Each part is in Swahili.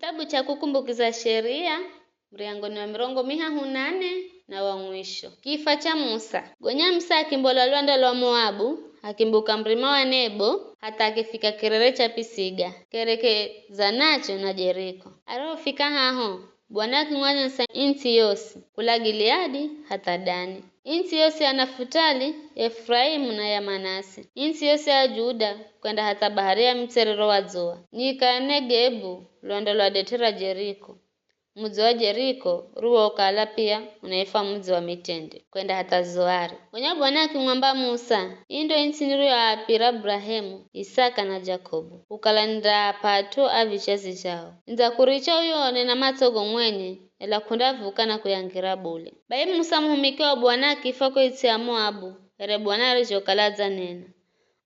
Kitabu cha kukumbukiza sheria mriangoni wa mirongo mihahu nane na wa mwisho. Kifa cha Musa. Gonya Musa akimbola lwanda lwa Moabu, akimbuka mrima wa Nebo hata akifika kirere cha Pisiga, kerekeza nacho na Jeriko. Arofika haho Bwana akimwanya inti yosi kula Gileadi hata Dani. Inti yosi ya Nafutali, Efraimu na ya Manase. Inti yosi ya Juda kwenda hata bahari ya mterero wa Zoa. Nyika ya Negebu lwanda lwa detera Jeriko. Mji wa Jeriko ruo kala pia unaifa mji wa mitende kwenda hata Zoari. Gonya Bwana akimwamba Musa, indo inti niru ya apira Abrahamu, Isaka na Jakobu. Ukalanida pato avichazi chao. Nza kuricha uyone na matogo mwenye ela kundavuka na kuyangira bule. Bai Musa muhumike wa Bwana akifa kwa iti ya Moabu, ere Bwana alijokalaza nena.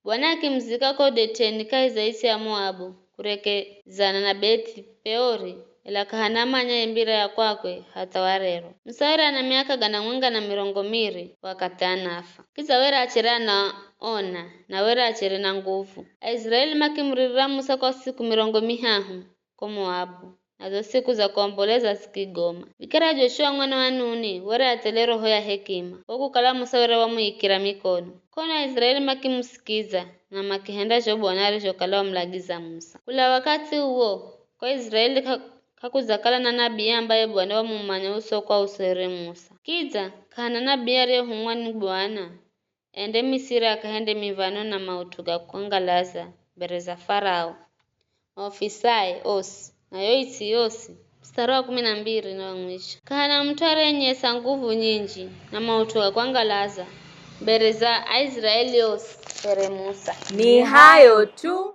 Bwana akimzika kwa deteni kaiza iti ya Moabu, kurekezana na Beti Peori, ela kahanamanya imbira ya kwakwe hata warero. Msawera na miaka gana mwenga na mirongo miri wakati anafa. Kiza wera achira na ona na wera achire na nguvu. Israeli makimririra Musa kwa siku mirongo mihahu kwa Moabu. Nazo siku za kuomboleza zikigoma. Bikira Joshua mwana wa Nuni wera atele roho ya hekima. Huku kala Musa wera wamuikira mikono. Kona Israeli makimusikiza na makihenda jo Bwana alijokala wamlagiza Musa. Kula wakati huo kwa Israeli kakuzakala na nabii ambaye Bwana wamumanya uso kwa usere Musa. Kiza kana nabii aliyehumwa ni Bwana ende Misiri akahende mivano na mautuga kuangalaza mbele za Farao. Maofisai osi na yoiti yosi. Mstari wa 12 na wa mwisho. Kana mtware nyesa nguvu nyingi na mautuga kuangalaza mbele za Israeli osi ere Musa. Ni hayo tu.